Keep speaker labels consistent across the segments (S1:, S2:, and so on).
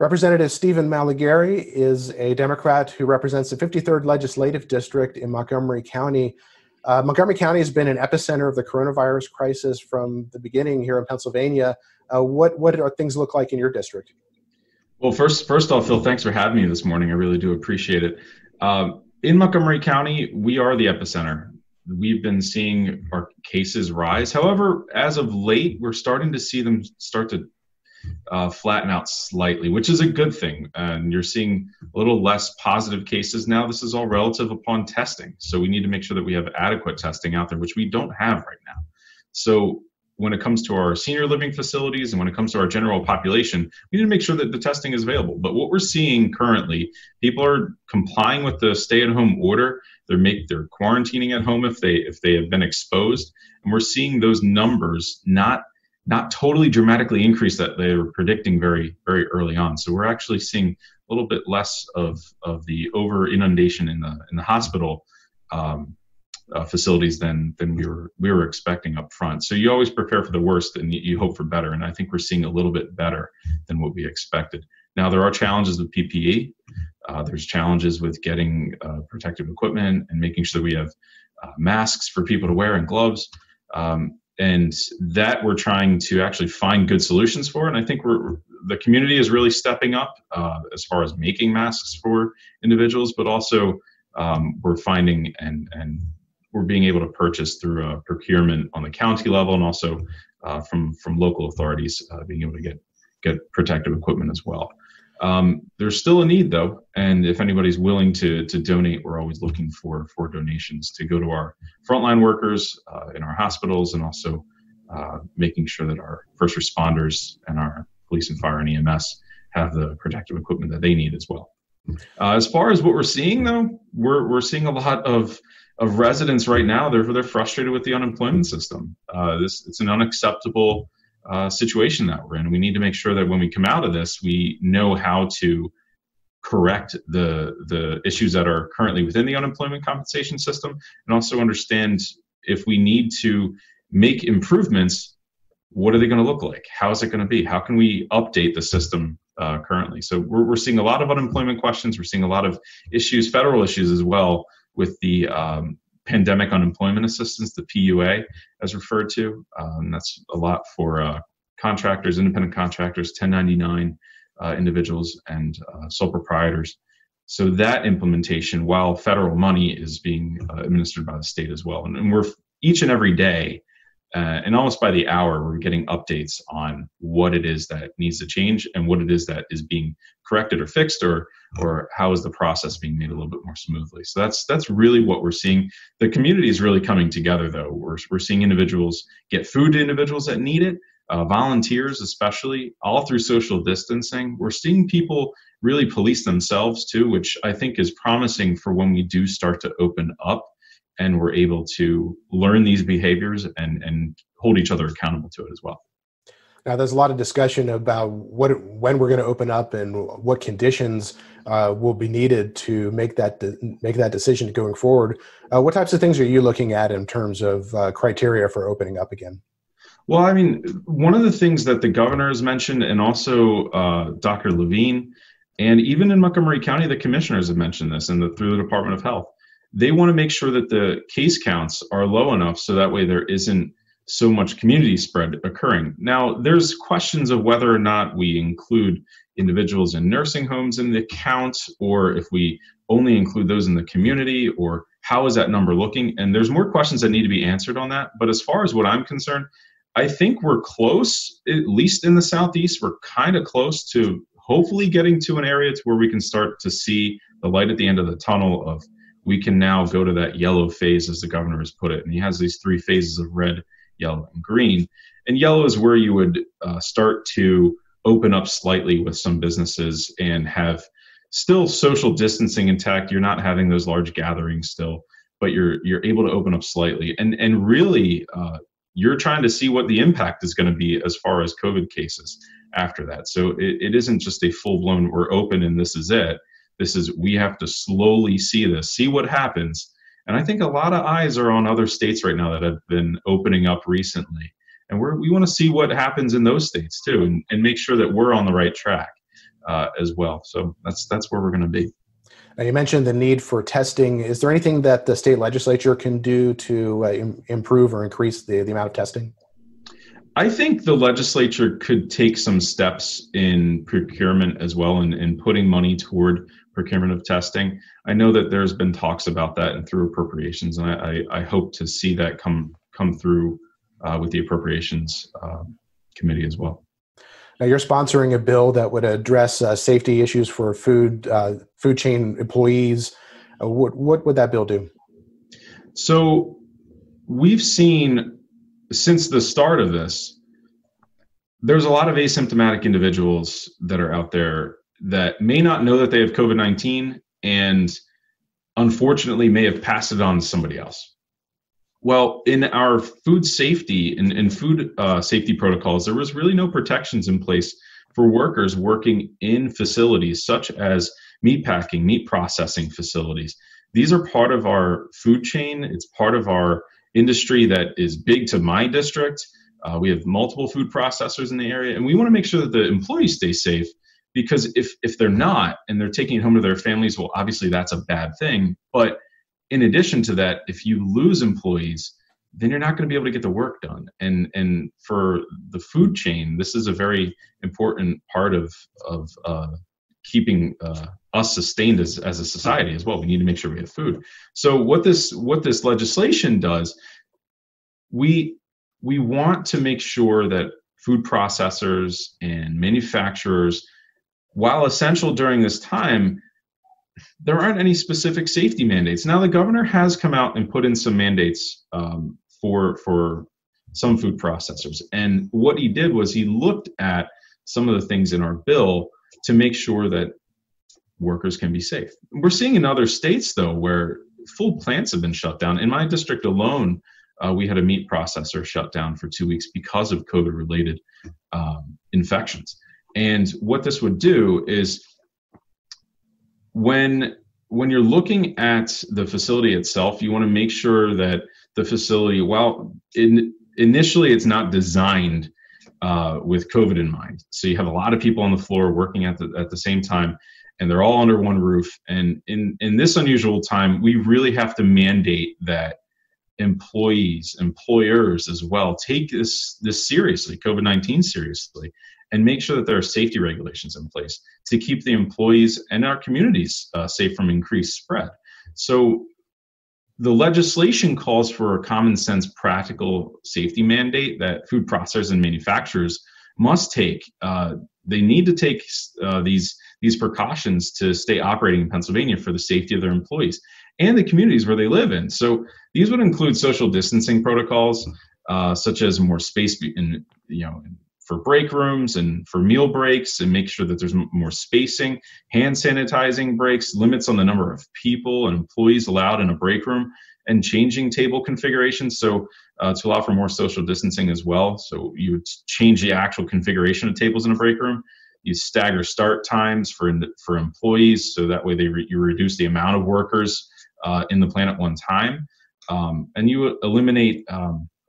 S1: Representative Stephen Malagari is a Democrat who represents the 53rd Legislative District in Montgomery County. Montgomery County has been an epicenter of the coronavirus crisis from the beginning here in Pennsylvania. What do things look like in your district?
S2: Well, first off, Phil, thanks for having me this morning. I really do appreciate it. In Montgomery County, we are the epicenter. We've been seeing our cases rise. However, as of late, we're starting to see them start to flatten out slightly, which is a good thing. And you're seeing a little less positive cases now. This is all relative upon testing. So we need to make sure that we have adequate testing out there, which we don't have right now. So when it comes to our senior living facilities and when it comes to our general population, we need to make sure that the testing is available. But what we're seeing currently, people are complying with the stay-at-home order. They're quarantining at home if they have been exposed, and we're seeing those numbers not totally dramatically increase that they were predicting very, very early on. So we're actually seeing a little bit less of the over inundation in the hospital facilities than we were expecting up front. So you always prepare for the worst and you hope for better. And I think we're seeing a little bit better than what we expected. Now there are challenges with PPE. There's challenges with getting protective equipment and making sure we have masks for people to wear and gloves. And that we're trying to actually find good solutions for. And I think the community is really stepping up as far as making masks for individuals, but also we're finding and we're being able to purchase through procurement on the county level and also from local authorities being able to get protective equipment as well. There's still a need though, and if anybody's willing to donate, we're always looking for donations to go to our frontline workers in our hospitals and also making sure that our first responders and our police and fire and EMS have the protective equipment that they need as well. As far as what we're seeing though, we're seeing a lot of residents right now. They're frustrated with the unemployment system. It's an unacceptable situation that we're in. We need to make sure that when we come out of this, we know how to correct the issues that are currently within the unemployment compensation system, and also understand if we need to make improvements, what are they going to look like? How is it going to be? How can we update the system currently? So we're seeing a lot of unemployment questions. We're seeing a lot of issues, federal issues as well, with the pandemic unemployment assistance, the PUA as referred to. That's a lot for contractors, independent contractors, 1099 individuals, and sole proprietors. So that implementation, while federal money, is being administered by the state as well. And we're each and every day, and almost by the hour, we're getting updates on what it is that needs to change and what it is that is being corrected or fixed, or how is the process being made a little bit more smoothly. So that's really what we're seeing. The community is really coming together though. We're seeing individuals get food to individuals that need it, volunteers especially, all through social distancing. We're seeing people really police themselves too, which I think is promising for when we do start to open up and we're able to learn these behaviors and hold each other accountable to it as well.
S1: Now, there's a lot of discussion about when we're going to open up and what conditions will be needed to make that decision going forward. What types of things are you looking at in terms of criteria for opening up again?
S2: Well, I mean, one of the things that the governor has mentioned, and also Dr. Levine, and even in Montgomery County, the commissioners have mentioned this, and through the Department of Health. They want to make sure that the case counts are low enough so that way there isn't so much community spread occurring. Now, there's questions of whether or not we include individuals in nursing homes in the count, or if we only include those in the community, or how is that number looking? And there's more questions that need to be answered on that. But as far as what I'm concerned, I think we're close, at least in the Southeast, we're kind of close to hopefully getting to an area to where we can start to see the light at the end of the tunnel of we can now go to that yellow phase, as the governor has put it. And he has these 3 phases of red, yellow, and green. And yellow is where you would start to open up slightly with some businesses and have still social distancing intact. You're not having those large gatherings still, but you're able to open up slightly. And really, you're trying to see what the impact is going to be as far as COVID cases after that. So it isn't just a full-blown, we're open and this is it. This is, we have to slowly see this, see what happens. And I think a lot of eyes are on other states right now that have been opening up recently. And we want to see what happens in those states too, and make sure that we're on the right track. as well. So that's where we're going to be.
S1: Now, you mentioned the need for testing. Is there anything that the state legislature can do to improve or increase the amount of testing?
S2: I think the legislature could take some steps in procurement as well, and putting money toward procurement of testing. I know that there's been talks about that and through appropriations, and I hope to see that come through with the appropriations committee as well.
S1: Now, you're sponsoring a bill that would address safety issues for food chain employees. What would that bill do?
S2: So we've seen since the start of this, there's a lot of asymptomatic individuals that are out there that may not know that they have COVID-19 and unfortunately may have passed it on to somebody else. Well, in our food safety and food safety protocols, there was really no protections in place for workers working in facilities such as meat packing, meat processing facilities. These are part of our food chain. It's part of our industry that is big to my district. We have multiple food processors in the area, and we want to make sure that the employees stay safe, because if they're not and they're taking it home to their families, well, obviously that's a bad thing. But in addition to that, if you lose employees, then you're not going to be able to get the work done. And for the food chain, this is a very important part of keeping us sustained as a society as well. We need to make sure we have food. So what this legislation does, we want to make sure that food processors and manufacturers, while essential during this time, there aren't any specific safety mandates. Now, the governor has come out and put in some mandates for some food processors. And what he did was he looked at some of the things in our bill to make sure that workers can be safe. We're seeing in other states, though, where full plants have been shut down. In my district alone, we had a meat processor shut down for 2 weeks because of COVID-related infections. And what this would do is, when you're looking at the facility itself, you want to make sure that the facility, while initially it's not designed with COVID in mind. So you have a lot of people on the floor working at the same time, and they're all under one roof. And in this unusual time, we really have to mandate that employees, employers as well, take this seriously, COVID-19 seriously, and make sure that there are safety regulations in place to keep the employees and our communities safe from increased spread. So the legislation calls for a common sense, practical safety mandate that food processors and manufacturers must take. They need to take these precautions to stay operating in Pennsylvania for the safety of their employees and the communities where they live in. So these would include social distancing protocols, such as more space for break rooms and for meal breaks, and make sure that there's more spacing, hand sanitizing breaks, limits on the number of people and employees allowed in a break room, and changing table configurations to allow for more social distancing as well. So you would change the actual configuration of tables in a break room. You stagger start times for employees, so that way you reduce the amount of workers in the plant at one time, and you eliminate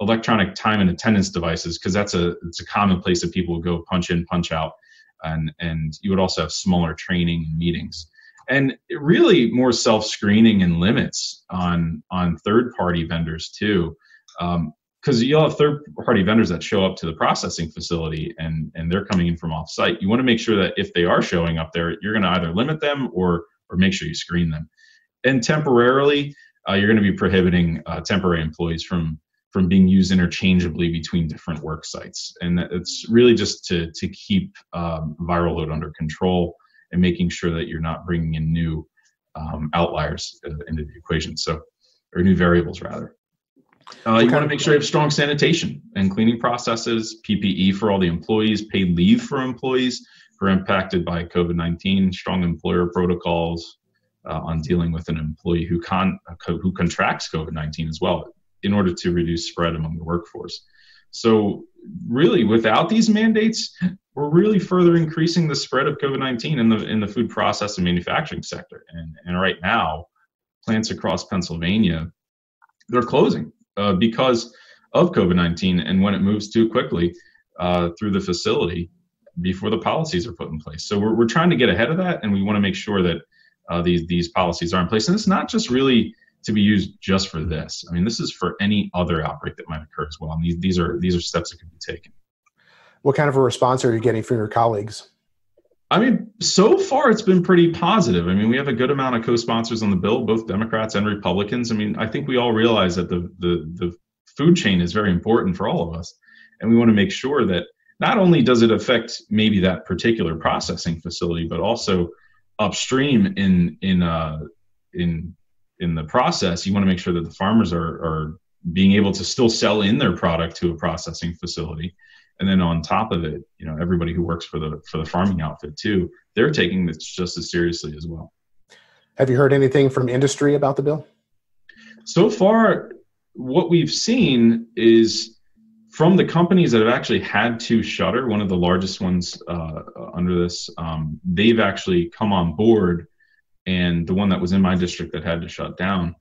S2: electronic time and attendance devices, because it's a common place that people would go punch in, punch out, and you would also have smaller training and meetings, and really more self-screening and limits on third-party vendors too, because you'll have third-party vendors that show up to the processing facility and they're coming in from off-site. You want to make sure that if they are showing up there, you're going to either limit them or make sure you screen them. And temporarily, you're going to be prohibiting temporary employees from being used interchangeably between different work sites. And it's really just to keep viral load under control and making sure that you're not bringing in new outliers into the equation, or new variables rather. You want to make sure you have strong sanitation and cleaning processes, PPE for all the employees, paid leave for employees who are impacted by COVID-19, strong employer protocols on dealing with an employee who contracts COVID-19 as well, in order to reduce spread among the workforce. So really, without these mandates, we're really further increasing the spread of COVID-19 in the food process and manufacturing sector. And right now, plants across Pennsylvania, they're closing because of COVID-19. And when it moves too quickly through the facility, before the policies are put in place. So we're trying to get ahead of that, and we want to make sure that these policies are in place. And it's not just really to be used just for this. I mean, this is for any other outbreak that might occur as well. And these are steps that can be taken.
S1: What kind of a response are you getting from your colleagues?
S2: I mean, so far it's been pretty positive. I mean, we have a good amount of co-sponsors on the bill, both Democrats and Republicans. I mean, I think we all realize that the food chain is very important for all of us. And we want to make sure that not only does it affect maybe that particular processing facility, but also upstream in the process. You want to make sure that the farmers are being able to still sell in their product to a processing facility. And then on top of it, you know, everybody who works for the farming outfit too, they're taking this just as seriously as well.
S1: Have you heard anything from industry about the bill?
S2: So far, what we've seen is from the companies that have actually had to shutter, one of the largest ones under this, they've actually come on board. And the one that was in my district that had to shut down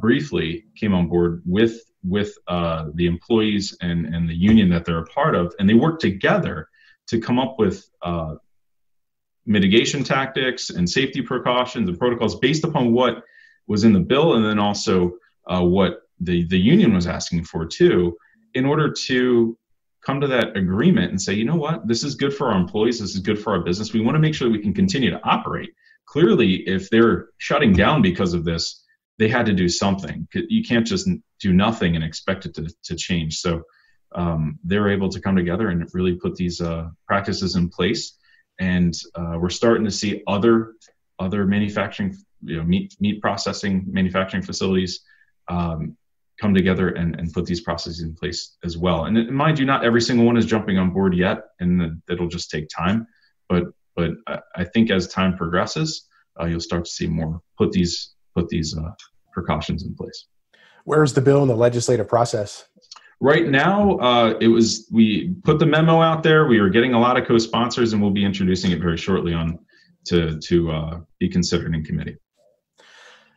S2: briefly came on board with the employees and the union that they're a part of, and they work together to come up with mitigation tactics and safety precautions and protocols based upon what was in the bill, and then also what the union was asking for too, in order to come to that agreement and say, you know what, this is good for our employees, this is good for our business. We want to make sure that we can continue to operate. Clearly, if they're shutting down because of this, they had to do something. You can't just do nothing and expect it to change. So they were able to come together and really put these practices in place. And we're starting to see other manufacturing, meat processing manufacturing facilities come together and put these processes in place as well. And mind you, not every single one is jumping on board yet, and it'll just take time. But I think as time progresses, you'll start to see more put these precautions in place.
S1: Where's the bill in the legislative process?
S2: Right now, we put the memo out there. We are getting a lot of co-sponsors, and we'll be introducing it very shortly to be considered in committee.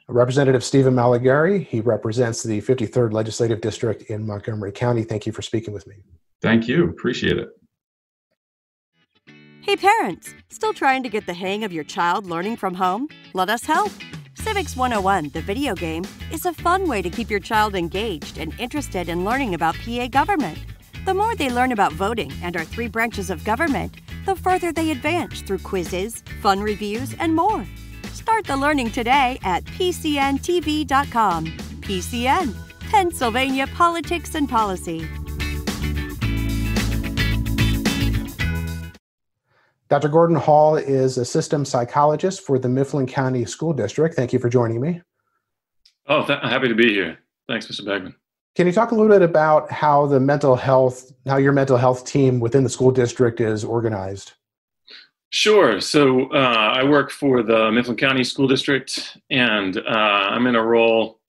S1: Representative Stephen Malagari, he represents the 53rd Legislative District in Montgomery County. Thank you for speaking with me.
S2: Thank you. Appreciate it.
S3: Hey parents, still trying to get the hang of your child learning from home? Let us help. Civics 101, the video game, is a fun way to keep your child engaged and interested in learning about PA government. The more they learn about voting and our 3 branches of government, the further they advance through quizzes, fun reviews, and more. Start the learning today at pcntv.com. PCN, Pennsylvania Politics and Policy.
S1: Dr. Gordon Hall is a system psychologist for the Mifflin County School District. Thank you for joining me.
S4: Oh, happy to be here. Thanks, Mr. Bagman.
S1: Can you talk a little bit about how your mental health team within the school district is organized?
S4: Sure. So I work for the Mifflin County School District, and I'm in a role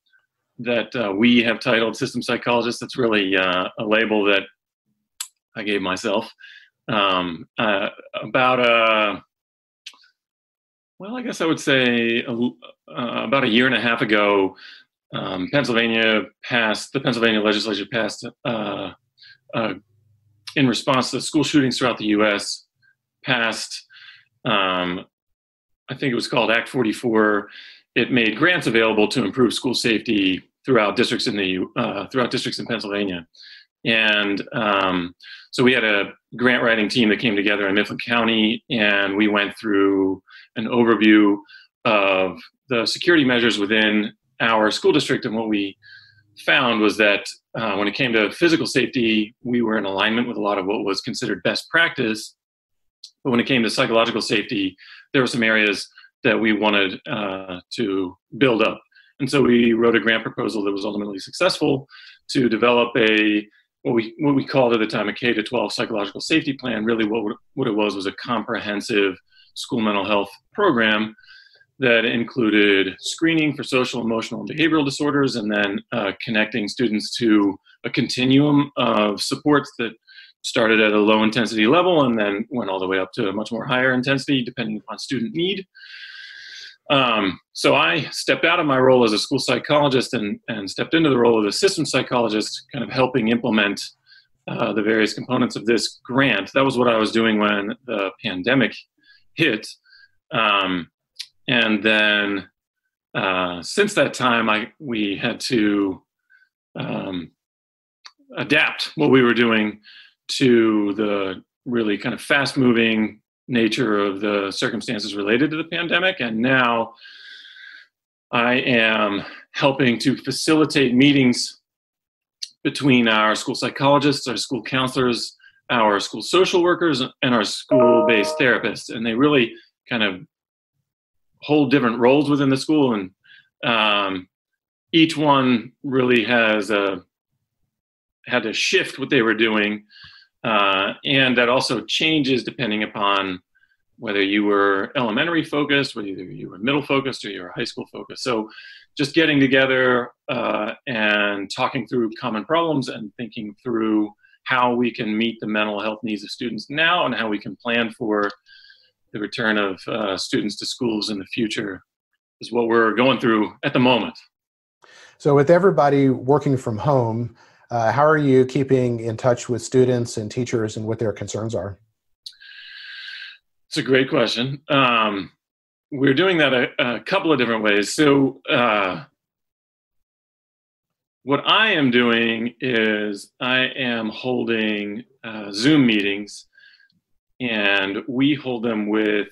S4: that we have titled System Psychologist. That's really a label that I gave myself. I guess I would say about a year and a half ago, the Pennsylvania legislature passed, in response to school shootings throughout the U.S., passed, I think it was called Act 44. It made grants available to improve school safety throughout districts in Pennsylvania. And so we had a grant writing team that came together in Mifflin County, and we went through an overview of the security measures within our school district. And what we found was that when it came to physical safety, we were in alignment with a lot of what was considered best practice. But when it came to psychological safety, there were some areas that we wanted to build up. And so we wrote a grant proposal that was ultimately successful to develop what we called at the time a K-12 psychological safety plan. Really what it was a comprehensive school mental health program that included screening for social, emotional, and behavioral disorders, and then connecting students to a continuum of supports that started at a low intensity level and then went all the way up to a much more higher intensity depending upon student need. So I stepped out of my role as a school psychologist and stepped into the role of a system psychologist, kind of helping implement the various components of this grant. That was what I was doing when the pandemic hit. And then since that time, we had to adapt what we were doing to the really kind of fast-moving nature of the circumstances related to the pandemic. And now I am helping to facilitate meetings between our school psychologists, our school counselors, our school social workers, and our school-based therapists. And they really kind of hold different roles within the school, and each one really has had to shift what they were doing, and that also changes depending upon whether you were elementary focused, whether you were middle focused, or you were high school focused. So just getting together and talking through common problems and thinking through how we can meet the mental health needs of students now and how we can plan for the return of students to schools in the future is what we're going through at the moment.
S1: So with everybody working from home, how are you keeping in touch with students and teachers and what their concerns are?
S4: It's a great question. We're doing that a couple of different ways. So what I am doing is I am holding Zoom meetings, and we hold them with,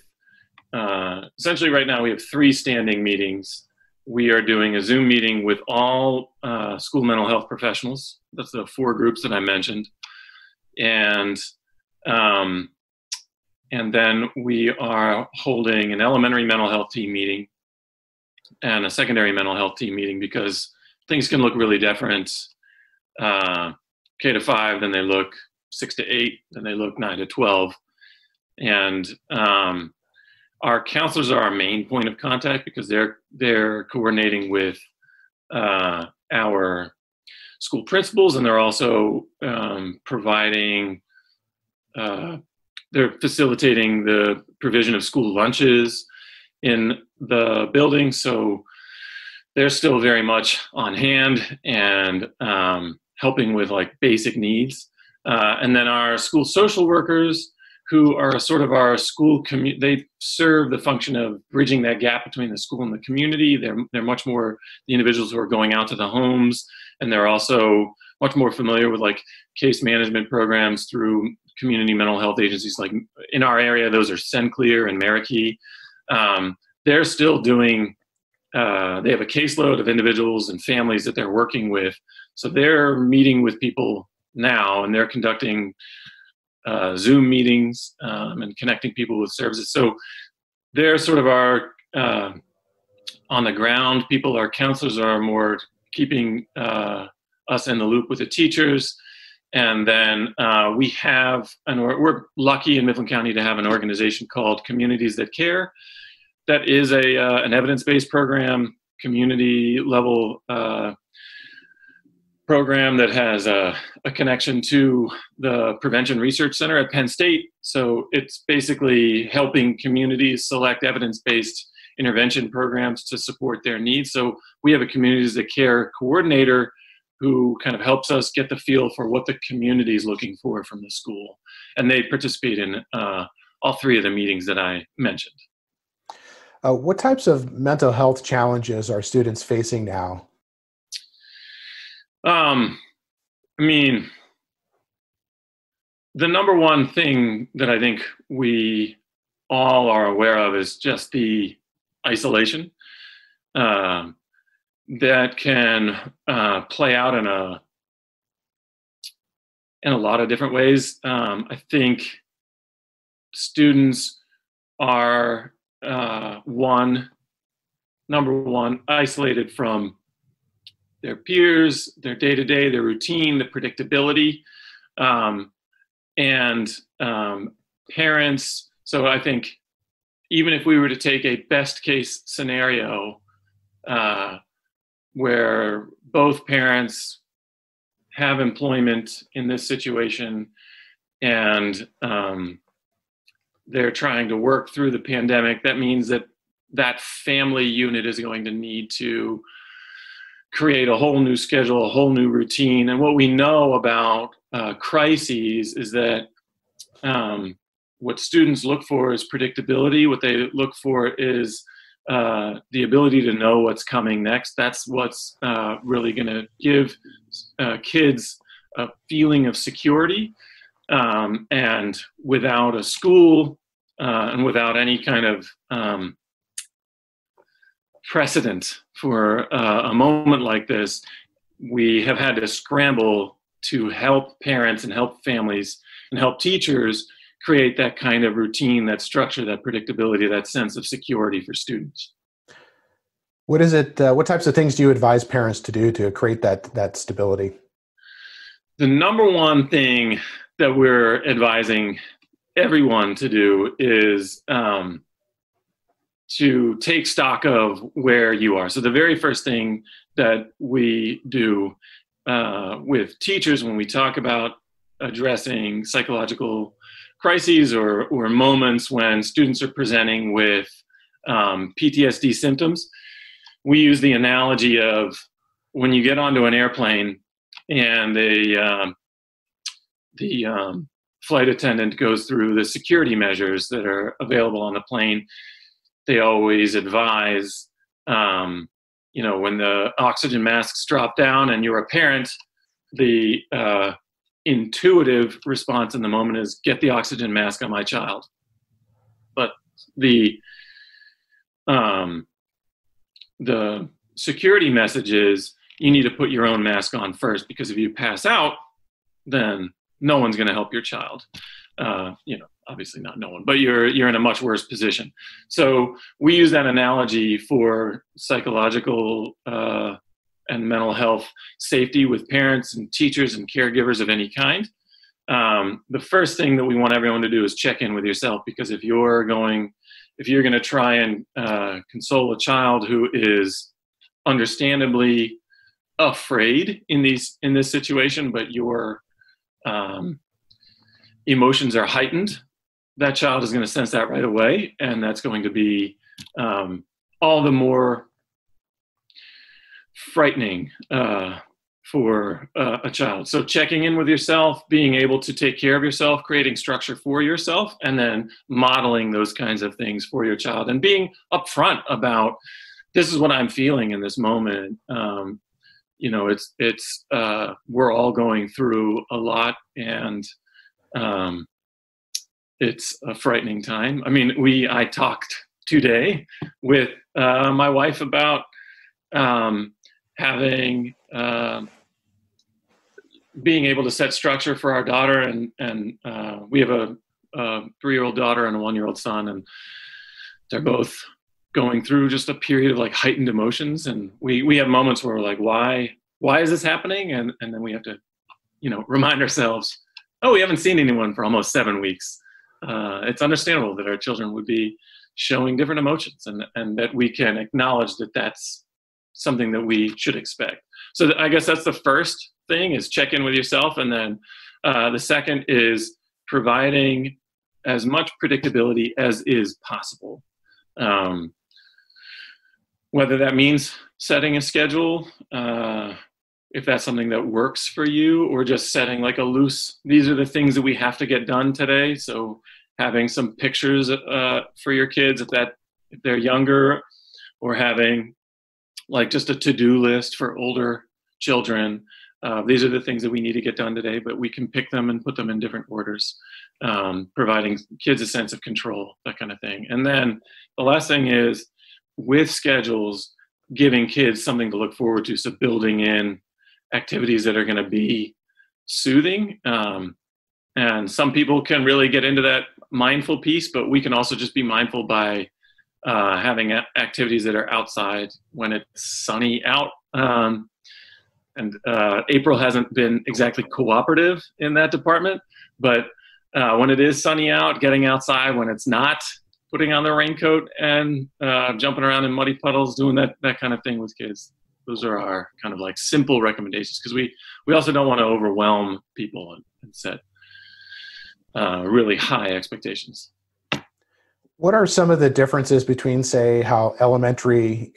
S4: essentially right now we have 3 standing meetings. We are doing a Zoom meeting with all school mental health professionals. That's the 4 groups that I mentioned. And then we are holding an elementary mental health team meeting and a secondary mental health team meeting, because things can look really different K to 5 than they look 6 to 8, then they look 9 to 12. And our counselors are our main point of contact because they're coordinating with our school principals, and they're also providing, they're facilitating the provision of school lunches in the building. So they're still very much on hand and helping with like basic needs. And then our school social workers, who are sort of our school community, they serve the function of bridging that gap between the school and the community. They're much more the individuals who are going out to the homes, and they're also much more familiar with like case management programs through community mental health agencies. Like in our area, those are Senclear and Marikey. They're still doing, they have a caseload of individuals and families that they're working with. So they're meeting with people now, and they're conducting Zoom meetings and connecting people with services. So they're sort of our on the ground people. Our counselors are more keeping us in the loop with the teachers. And then we have, and we're lucky in Mifflin County to have an organization called Communities That Care. That is an evidence-based program, community level program that has a connection to the Prevention Research Center at Penn State. So it's basically helping communities select evidence-based intervention programs to support their needs. So we have a Communities That Care coordinator who kind of helps us get the feel for what the community is looking for from the school. And they participate in all 3 of the meetings that I mentioned.
S1: What types of mental health challenges are students facing now?
S4: I mean, the number one thing that I think we all are aware of is just the isolation that can play out in a lot of different ways. I think students are number one, isolated from their peers, their day-to-day, their routine, the predictability, and parents. So I think even if we were to take a best case scenario where both parents have employment in this situation and they're trying to work through the pandemic, that means that family unit is going to need to create a whole new schedule, a whole new routine. And what we know about crises is that what students look for is predictability. What they look for is the ability to know what's coming next. That's what's really going to give kids a feeling of security. And without a school and without any kind of precedent for a moment like this, we have had to scramble to help parents and help families and help teachers create that kind of routine, that structure, that predictability, that sense of security for students.
S1: What is it? What types of things do you advise parents to do to create that stability?
S4: The number one thing that we're advising everyone to do is to take stock of where you are. So the very first thing that we do with teachers when we talk about addressing psychological crises or moments when students are presenting with PTSD symptoms, we use the analogy of when you get onto an airplane and the flight attendant goes through the security measures that are available on the plane. They always advise, when the oxygen masks drop down and you're a parent, the intuitive response in the moment is get the oxygen mask on my child. But the security message is you need to put your own mask on first, because if you pass out, then no one's going to help your child. Obviously not no one, but you're in a much worse position. So we use that analogy for psychological and mental health safety with parents and teachers and caregivers of any kind. The first thing that we want everyone to do is check in with yourself, because if you're going to try and console a child who is understandably afraid in this situation, but your emotions are heightened, that child is going to sense that right away, and that's going to be all the more frightening for a child. So checking in with yourself, being able to take care of yourself, creating structure for yourself, and then modeling those kinds of things for your child, and being upfront about this is what I'm feeling in this moment. It's we're all going through a lot, and it's a frightening time. I mean, I talked today with my wife about having being able to set structure for our daughter, and we have a 3-year-old daughter and a 1-year-old son, and they're both going through just a period of like heightened emotions, and we have moments where we're like, why is this happening? And then we have to, remind ourselves, oh, we haven't seen anyone for almost 7 weeks. It's understandable that our children would be showing different emotions, and that we can acknowledge that that's something that we should expect. So I guess that's the first thing, is check in with yourself. And then the second is providing as much predictability as is possible. Whether that means setting a schedule, if that's something that works for you, or just setting like a loose, these are the things that we have to get done today. So having some pictures for your kids if they're younger, or having like just a to-do list for older children. These are the things that we need to get done today, but we can pick them and put them in different orders, providing kids a sense of control, that kind of thing. And then the last thing is, with schedules, giving kids something to look forward to. So building in activities that are going to be soothing. And some people can really get into that mindful piece, but we can also just be mindful by having activities that are outside when it's sunny out. And April hasn't been exactly cooperative in that department, but when it is sunny out, getting outside when it's not, putting on the raincoat and jumping around in muddy puddles, doing that kind of thing with kids. Those are our kind of like simple recommendations, because we also don't want to overwhelm people and set really high expectations.
S1: What are some of the differences between, say, how elementary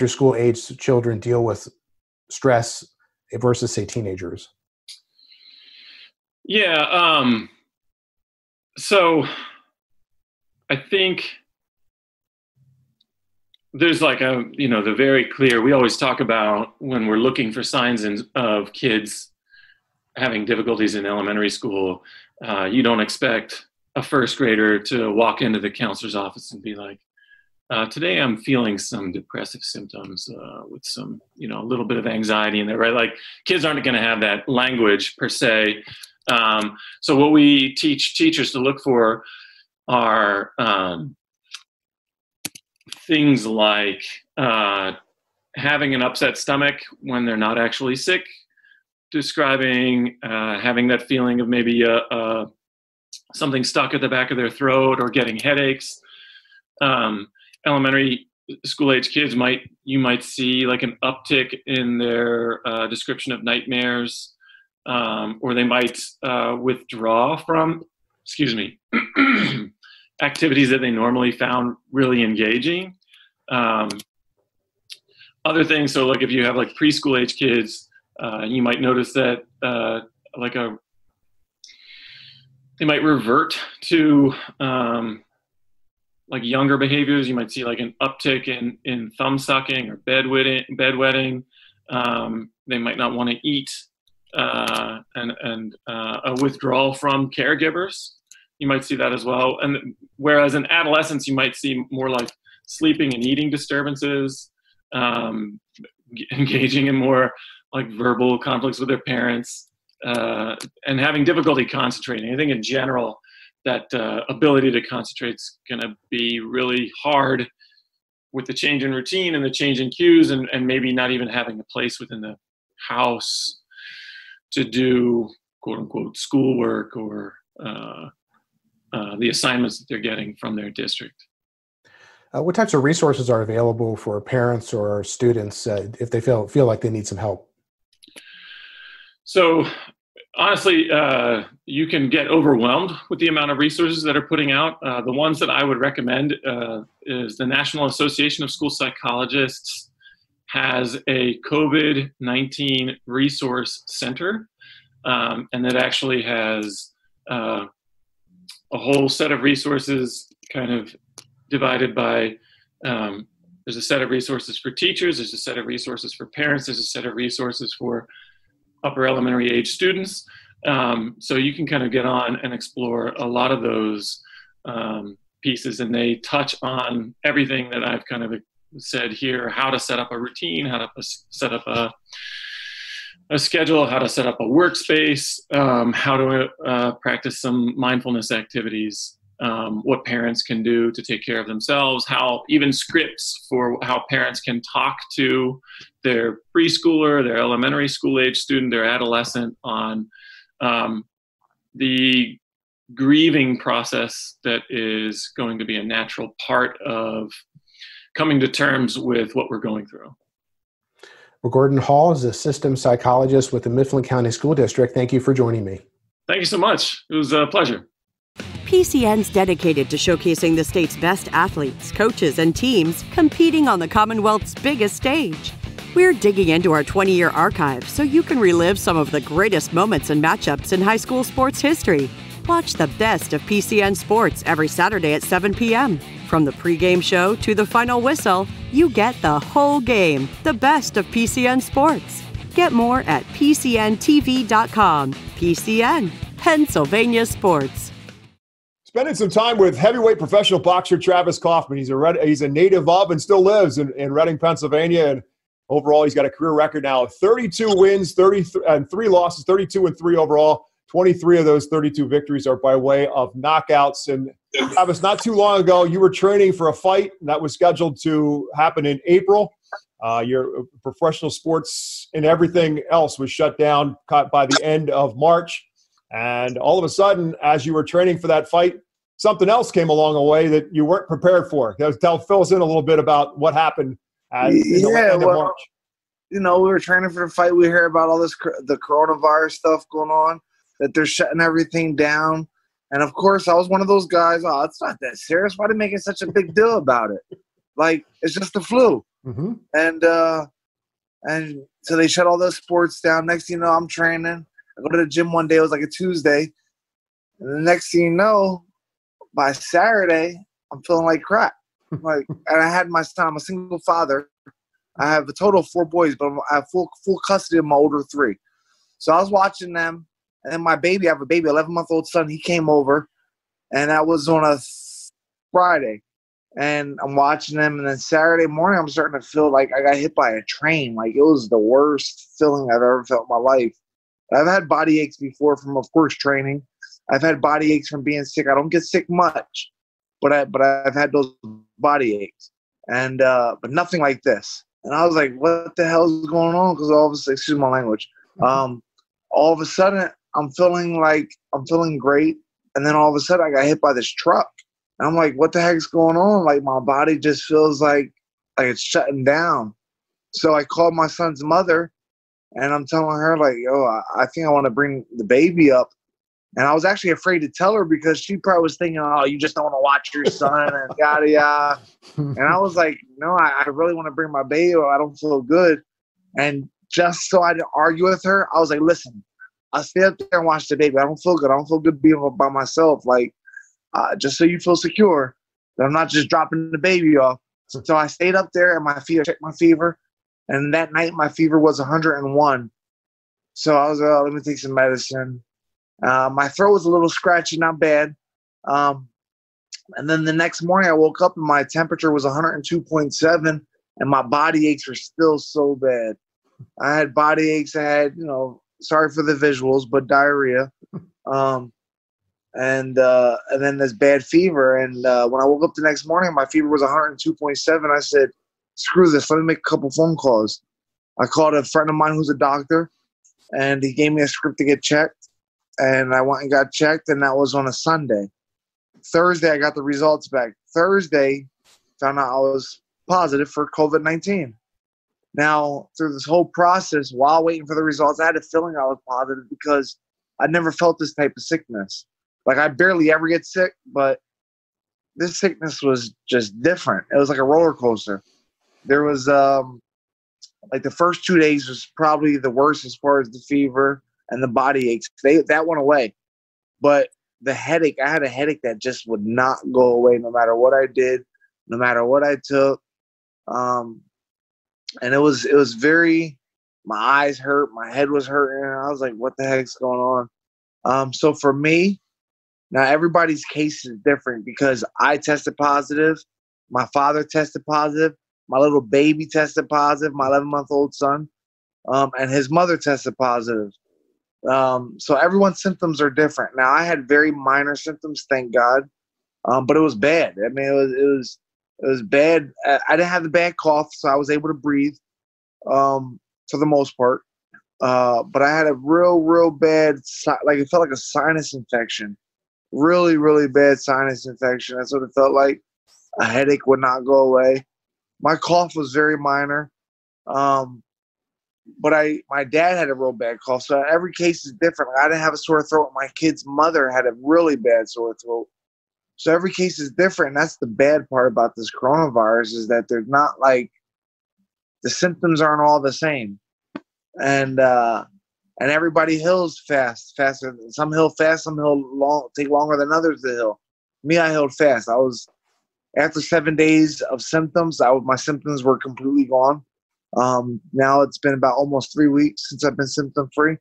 S1: school age children deal with stress versus, say, teenagers?
S4: Yeah. So I think there's like the very clear, we always talk about when we're looking for signs of kids having difficulties in elementary school, you don't expect a first grader to walk into the counselor's office and be like, today I'm feeling some depressive symptoms with some, a little bit of anxiety in there, right? Like kids aren't going to have that language per se. So what we teach teachers to look for are things like having an upset stomach when they're not actually sick, describing having that feeling of maybe something stuck at the back of their throat or getting headaches. Elementary school age kids you might see like an uptick in their description of nightmares, or they might withdraw from, activities that they normally found really engaging. Other things, so like if you have like preschool age kids, you might notice that they might revert to like younger behaviors. You might see like an uptick in thumb sucking or bedwetting. They might not want to eat, and a withdrawal from caregivers. You might see that as well. And whereas in adolescence, you might see more like sleeping and eating disturbances, engaging in more like verbal conflicts with their parents, and having difficulty concentrating. I think in general, that ability to concentrate is going to be really hard with the change in routine and the change in cues, and maybe not even having a place within the house to do quote unquote schoolwork or the assignments that they're getting from their district.
S1: What types of resources are available for parents or students if they feel like they need some help?
S4: So honestly, you can get overwhelmed with the amount of resources that are putting out. The ones that I would recommend is the National Association of School Psychologists has a COVID-19 resource center, and that actually has a whole set of resources kind of divided by, there's a set of resources for teachers, there's a set of resources for parents, there's a set of resources for upper elementary age students. So you can kind of get on and explore a lot of those pieces, and they touch on everything that I've kind of said here: how to set up a routine, how to set up a schedule, how to set up a workspace, how to practice some mindfulness activities, what parents can do to take care of themselves, how even scripts for how parents can talk to their preschooler, their elementary school age student, their adolescent on the grieving process that is going to be a natural part of coming to terms with what we're going through.
S1: Well, Gordon Hall is a systems psychologist with the Mifflin County School District. Thank you for joining me.
S4: Thank you so much. It was a pleasure.
S3: PCN's dedicated to showcasing the state's best athletes, coaches, and teams competing on the Commonwealth's biggest stage. We're digging into our 20-year archive so you can relive some of the greatest moments and matchups in high school sports history. Watch the best of PCN sports every Saturday at 7 p.m. From the pregame show to the final whistle, you get the whole game, the best of PCN sports. Get more at PCNTV.com. PCN, Pennsylvania Sports.
S5: Spending some time with heavyweight professional boxer Travis Kauffman. He's a native of and still lives in Reading, Pennsylvania. And overall, he's got a career record now of 32 wins, 3 losses, 32-3 overall. 23 of those 32 victories are by way of knockouts. And Travis, not too long ago, you were training for a fight that was scheduled to happen in April. Your professional sports and everything else was shut down by the end of March. And all of a sudden, as you were training for that fight, something else came along the way that you weren't prepared for. Fill us in a little bit about what happened at the end of March.
S6: We were training for the fight. We heard about all this, the coronavirus stuff going on, that they're shutting everything down. And, of course, I was one of those guys, it's not that serious. Why are they making such a big deal about it? Like, it's just the flu.
S5: Mm-hmm.
S6: And And so they shut all those sports down. Next thing you know, I'm training. I go to the gym one day. It was like a Tuesday. And the next thing you know, by Saturday, I'm feeling like crap. And I had my son. I'm a single father. I have a total of 4 boys, but I have full custody of my older 3. So I was watching them. And then my baby, I have a baby, 11-month-old son. He came over. And that was on a Friday. And I'm watching them. And then Saturday morning, I'm starting to feel like I got hit by a train. Like, it was the worst feeling I've ever felt in my life. I've had body aches before from, of course, training. I've had body aches from being sick. I don't get sick much, but I've had those body aches, and but nothing like this. And I was like, "What the hell is going on?" Because all of a sudden, excuse my language, all of a sudden I'm feeling great, and then all of a sudden I got hit by this truck, and I'm like, "What the heck's going on?" Like, my body just feels like it's shutting down. So I called my son's mother, and I'm telling her, like, "Yo, I think I want to bring the baby up." And I was actually afraid to tell her because she probably was thinking, "Oh, you just don't want to watch your son," and yada yada. And I was like, "No, I really want to bring my baby up. I don't feel good." And just so I didn't argue with her, I was like, "Listen, I'll stay up there and watch the baby. I don't feel good. I don't feel good being by myself. Like, just so you feel secure, that I'm not just dropping the baby off." So I stayed up there, and I checked my fever. And that night, my fever was 101. So I was like, "Oh, let me take some medicine." My throat was a little scratchy, not bad. And then the next morning I woke up and my temperature was 102.7 and my body aches were still so bad. I had body aches. I had, sorry for the visuals, but diarrhea. And then this bad fever. And when I woke up the next morning, my fever was 102.7. I said, "Screw this. Let me make a couple phone calls." I called a friend of mine who's a doctor, and he gave me a script to get checked. And I went and got checked, and that was on a Sunday. Thursday, I got the results back. Thursday, found out I was positive for COVID-19. Now, through this whole process, while waiting for the results, I had a feeling I was positive because I'd never felt this type of sickness. Like, I barely ever get sick, but this sickness was just different. It was like a roller coaster. There was, like, the first 2 days was probably the worst as far as the fever and the body aches. That went away. But the headache, I had a headache that just would not go away no matter what I did, no matter what I took. And it was very, my eyes hurt, my head was hurting. And I was like, what the heck's going on? So for me, now everybody's case is different because I tested positive. My father tested positive. My little baby tested positive, my 11-month-old son. And his mother tested positive. So everyone's symptoms are different. Now, I had very minor symptoms, thank God, but it was bad. I mean, it was bad. I didn't have the bad cough, so I was able to breathe for the most part. But I had a real bad, like, it felt like a sinus infection. Really, really bad sinus infection. That's what it felt like. A headache would not go away. My cough was very minor. But my dad had a real bad cough, so every case is different. I didn't have a sore throat. My kid's mother had a really bad sore throat. So every case is different, and that's the bad part about this coronavirus is that they're not like the symptoms aren't all the same, and everybody heals faster. Some heal fast, some take longer than others to heal. Me, I healed fast. I was after 7 days of symptoms, my symptoms were completely gone. Now it's been about almost 3 weeks since I've been symptom free.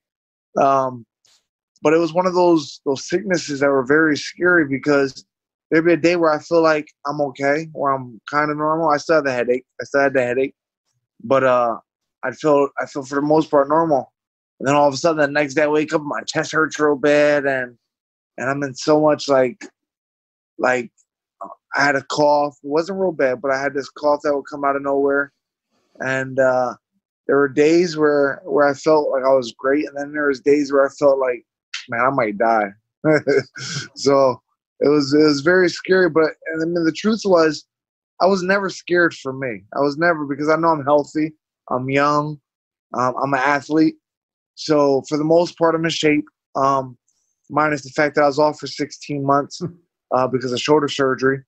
S6: But it was one of those sicknesses that were very scary because there'd be a day where I feel like I'm okay, where I'm kind of normal. I still have the headache. But I feel for the most part normal. And then all of a sudden the next day I wake up, my chest hurts real bad, and I'm in so much like I had a cough. It wasn't real bad, but I had this cough that would come out of nowhere. And there were days where I felt like I was great, and then there was days where I felt like, man, I might die. So it was very scary. But I mean, the truth was, I was never scared for me. I was never, because I know I'm healthy, I'm young, I'm an athlete. So for the most part, I'm in shape. Minus the fact that I was off for 16 months because of shoulder surgery.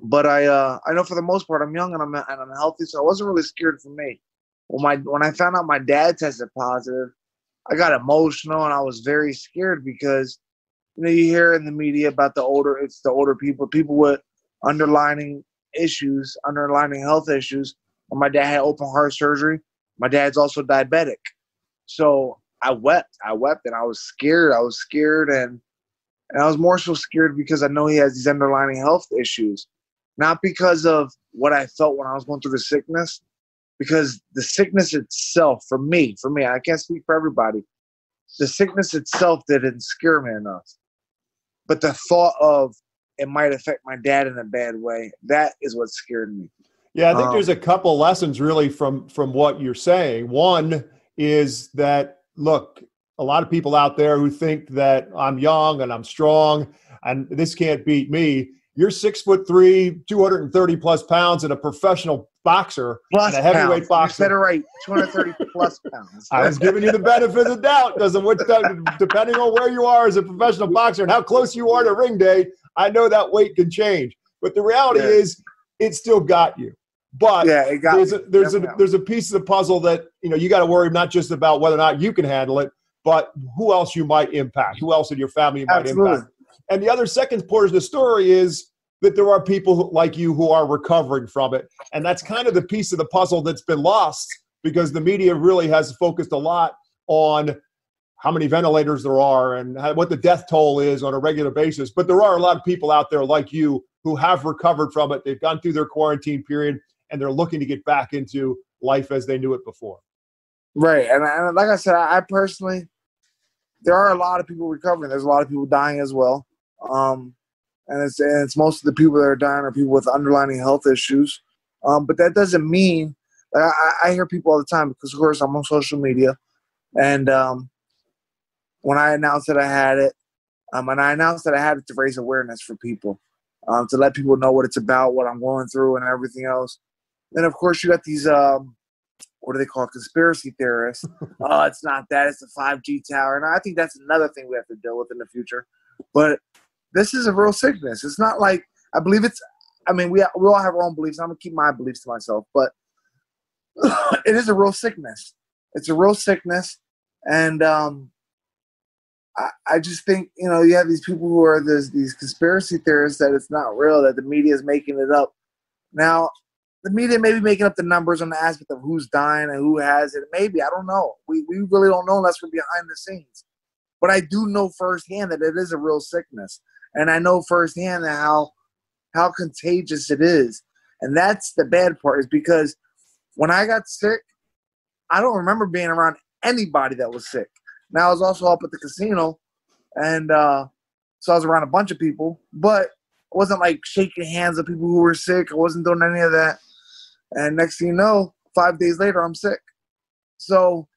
S6: But I know for the most part I'm young and I'm healthy, so I wasn't really scared for me. When I found out my dad tested positive, I got emotional and I was very scared because you hear in the media about the older people with underlying health issues. When my dad had open heart surgery, my dad's also diabetic. So I wept and I was scared. And I was more so scared because I know he has these underlying health issues. Not because of what I felt when I was going through the sickness, because the sickness itself, for me, I can't speak for everybody, the sickness itself didn't scare me enough. But the thought of it might affect my dad in a bad way, that is what scared me.
S5: Yeah, I think there's a couple lessons really from what you're saying. One is that, look, a lot of people out there who think that I'm young and I'm strong and this can't beat me. You're 6'3", 230 plus pounds, and a professional boxer and a heavyweight boxer.
S6: You said it right, 230 plus pounds.
S5: I was giving you the benefit of the doubt because depending on where you are as a professional boxer and how close you are to ring day, I know that weight can change. But the reality is, it still got you. But there's a piece of the puzzle that you got to worry not just about whether or not you can handle it, but who else you might impact, who else in your family you might impact. And the other second part of the story is that there are people like you who are recovering from it. And that's kind of the piece of the puzzle that's been lost because the media really has focused a lot on how many ventilators there are and what the death toll is on a regular basis. But there are a lot of people out there like you who have recovered from it. They've gone through their quarantine period and they're looking to get back into life as they knew it before.
S6: Right. And like I said, I personally, there are a lot of people recovering. There's a lot of people dying as well. And it's most of the people that are dying are people with underlying health issues. But that doesn't mean I hear people all the time because, of course, I'm on social media. And when I announced that I had it, to raise awareness for people, to let people know what it's about, what I'm going through, and everything else. Then, of course, you got these what do they call it? Conspiracy theorists. Oh, it's not that. It's the 5G tower. And I think that's another thing we have to deal with in the future. But this is a real sickness. It's not like – we all have our own beliefs. I'm going to keep my beliefs to myself. But it is a real sickness. It's a real sickness. And I just think, you have these people who are these conspiracy theorists that it's not real, that the media is making it up. Now – the media may be making up the numbers on the aspect of who's dying and who has it. Maybe. I don't know. We really don't know unless we're behind the scenes. But I do know firsthand that it is a real sickness. And I know firsthand how contagious it is. And that's the bad part is because when I got sick, I don't remember being around anybody that was sick. Now, I was also up at the casino, and so I was around a bunch of people. But I wasn't like shaking hands with people who were sick. I wasn't doing any of that. And next thing you know, 5 days later, I'm sick. So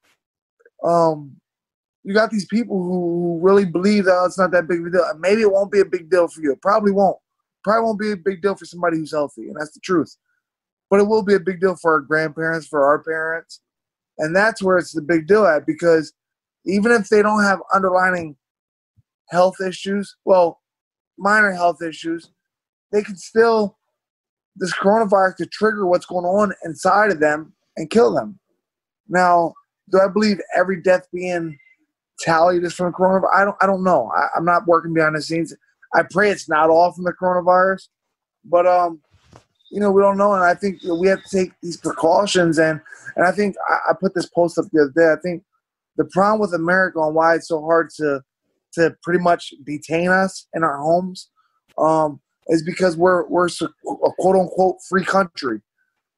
S6: you got these people who really believe that it's not that big of a deal. And maybe it won't be a big deal for you. It probably won't. Probably won't be a big deal for somebody who's healthy, and that's the truth. But it will be a big deal for our grandparents, for our parents. And that's where it's the big deal at, because even if they don't have underlying health issues, well, minor health issues, they can still, this coronavirus could trigger what's going on inside of them and kill them. Now, do I believe every death being tallied is from the coronavirus? I don't know. I'm not working behind the scenes. I pray it's not all from the coronavirus, but we don't know, and I think we have to take these precautions. And I think I put this post up the other day. I think the problem with America and why it's so hard to pretty much detain us in our homes is because we're a quote-unquote free country.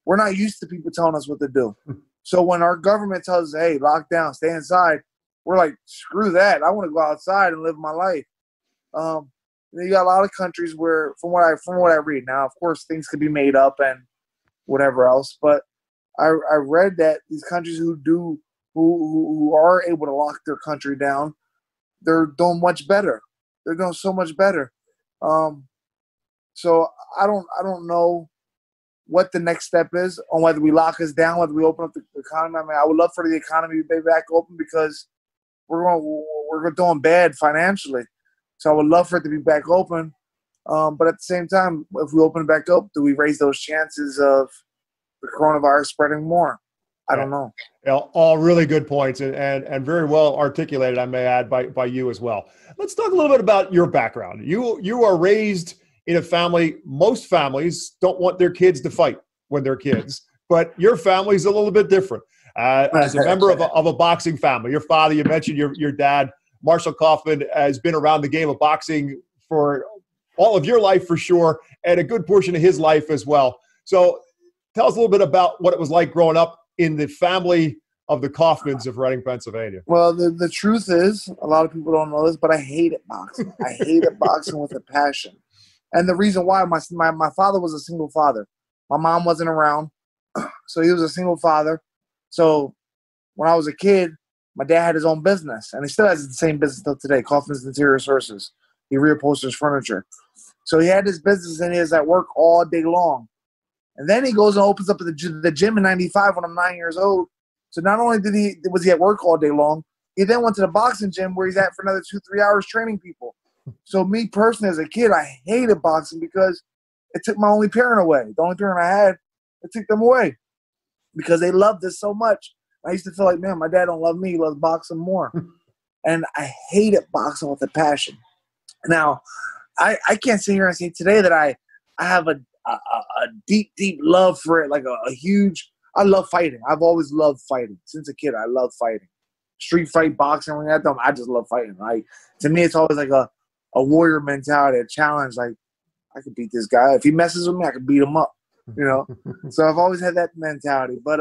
S6: We're not used to people telling us what to do. So when our government tells us, hey, lock down, stay inside, we're like, screw that. I want to go outside and live my life. You got a lot of countries where, from what I read now, of course, things could be made up and whatever else, but I read that these countries who are able to lock their country down, they're doing much better. They're doing so much better. So I don't know what the next step is on whether we lock us down, whether we open up the economy. I mean, I would love for the economy to be back open because we're doing bad financially. So I would love for it to be back open. But at the same time, if we open it back up, do we raise those chances of the coronavirus spreading more? I don't know.
S5: All really good points and very well articulated, I may add, by you as well. Let's talk a little bit about your background. You are raised in a family. Most families don't want their kids to fight when they're kids, but your family's a little bit different. As a member of a boxing family, your father, you mentioned your dad, Marshall Kauffman, has been around the game of boxing for all of your life for sure, and a good portion of his life as well. So tell us a little bit about what it was like growing up in the family of the Kauffmans of Reading, Pennsylvania.
S6: Well, the truth is, a lot of people don't know this, but I hated boxing. I hated boxing with a passion. And the reason why, my father was a single father. My mom wasn't around, so he was a single father. So when I was a kid, my dad had his own business, and he still has the same business till today, Kauffman's Interior Sources. He reupholsters furniture. So he had this business, and he was at work all day long. And then he goes and opens up the gym in 95 when I'm 9 years old. So not only was he at work all day long, he then went to the boxing gym where he's at for another 2-3 hours training people. So me personally as a kid, I hated boxing because it took my only parent away. The only parent I had, it took them away because they loved this so much. I used to feel like, man, my dad don't love me. He loves boxing more. And I hated boxing with a passion. Now, I can't sit here and say today that I have a deep, deep love for it, like a huge – I love fighting. I've always loved fighting. Since a kid, I love fighting. Street fight, boxing, ring at them, I just love fighting. Like, to me, it's always like a warrior mentality, a challenge. Like, I could beat this guy. If he messes with me, I could beat him up, you know? So I've always had that mentality. But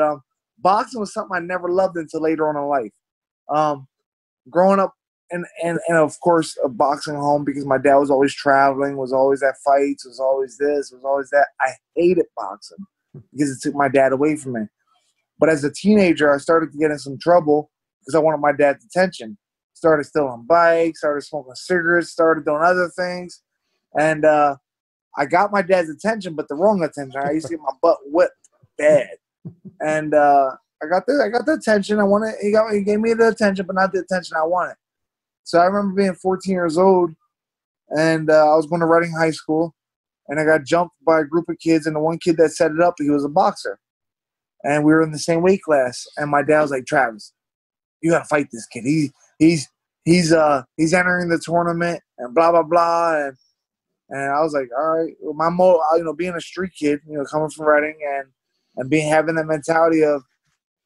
S6: boxing was something I never loved until later on in life. Growing up, and of course, a boxing home because my dad was always traveling, was always at fights, was always this, was always that. I hated boxing because it took my dad away from me. But as a teenager, I started to get in some trouble because I wanted my dad's attention. Started stealing bikes, started smoking cigarettes, started doing other things. And I got my dad's attention, but the wrong attention. I used to get my butt whipped bad. And I got the attention I wanted. He gave me the attention, but not the attention I wanted. So I remember being 14 years old, and I was going to Reading High School, and I got jumped by a group of kids, and the one kid that set it up, he was a boxer. And we were in the same weight class, and my dad was like, Travis, you got to fight this kid. He's entering the tournament, and blah, blah, blah. And I was like, all right. Well, being a street kid, coming from Reading and having that mentality of,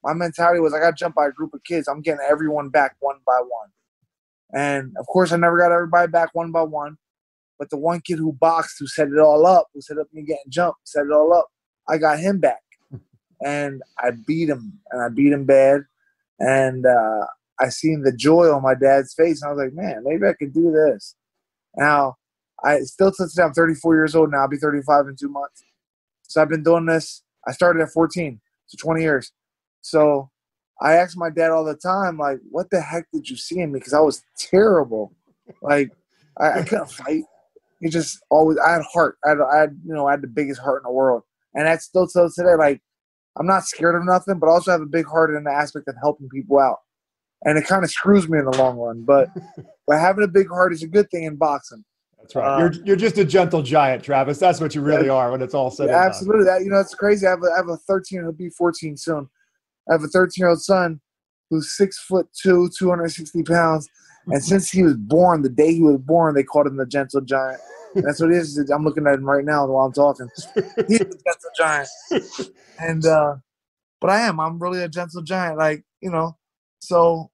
S6: my mentality was I got jumped by a group of kids. I'm getting everyone back one by one. And, of course, I never got everybody back one by one. But the one kid who boxed, who set it all up, who set up me getting jumped, set it all up, I got him back. And I beat him, and I beat him bad. And I seen the joy on my dad's face. And I was like, man, maybe I could do this. Now, I'm 34 years old now. I'll be 35 in 2 months. So I've been doing this. I started at 14, so 20 years. So I asked my dad all the time, like, what the heck did you see in me? Because I was terrible. Like, I couldn't fight. It just always, I had heart. I had the biggest heart in the world. And that's still till today. Like, I'm not scared of nothing, but I also have a big heart in the aspect of helping people out. And it kind of screws me in the long run. But having a big heart is a good thing in boxing.
S5: That's right. You're just a gentle giant, Travis. That's what you really are when it's all said and done.
S6: Absolutely. It's crazy. I have a 13, he'll be 14 soon. I have a 13-year-old son who's 6'2", 260 pounds. And since he was born, the day he was born, they called him the gentle giant. And that's what it is. I'm looking at him right now while I'm talking. He's a gentle giant. And, but I'm really a gentle giant. Like, so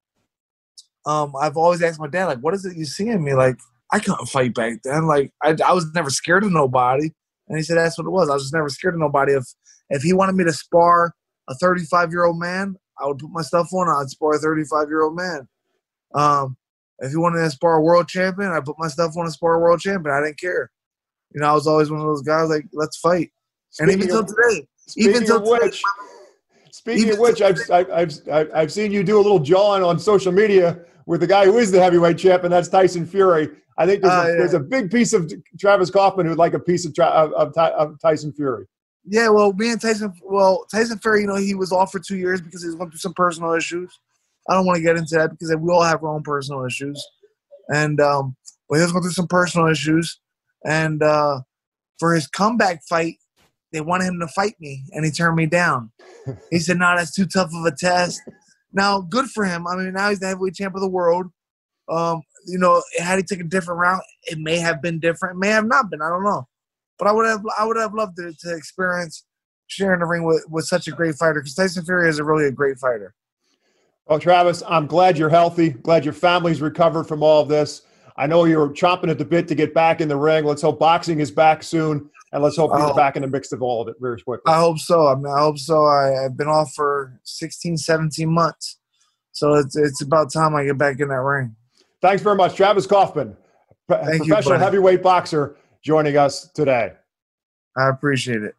S6: I've always asked my dad, like, what is it you see in me? Like, I couldn't fight back then. Like, I was never scared of nobody. And he said that's what it was. I was just never scared of nobody. If he wanted me to spar a 35-year-old man, I would put my stuff on. I'd spar a 35-year-old man. If he wanted to spar a world champion, I put my stuff on to spar a world champion. I didn't care. I was always one of those guys like, let's fight. And even till today.
S5: Speaking of which, I've seen you do a little jawing on social media with the guy who is the heavyweight champ, and that's Tyson Fury. I think there's a big piece of Travis Kauffman who'd like a piece of Tyson Fury. Yeah, well,
S6: Tyson Fury, he was off for 2 years because he was going through some personal issues. I don't want to get into that because we all have our own personal issues. And but he was going through some personal issues. And for his comeback fight, they wanted him to fight me, and he turned me down. He said, "No, that's too tough of a test." Now, good for him. I mean, now he's the heavyweight champ of the world. Had he taken a different route, it may have been different. It may have not been. I don't know. But I would have loved to experience sharing the ring with such a great fighter, because Tyson Fury is really a great fighter.
S5: Well, Travis, I'm glad you're healthy. Glad your family's recovered from all of this. I know you're chomping at the bit to get back in the ring. Let's hope boxing is back soon, and let's hope you're back in the mix of all of it very quickly.
S6: I hope so. I hope so. I've been off for 16, 17 months. So it's about time I get back in that ring.
S5: Thanks very much. Travis Kauffman, professional heavyweight boxer, joining us today.
S6: I appreciate it.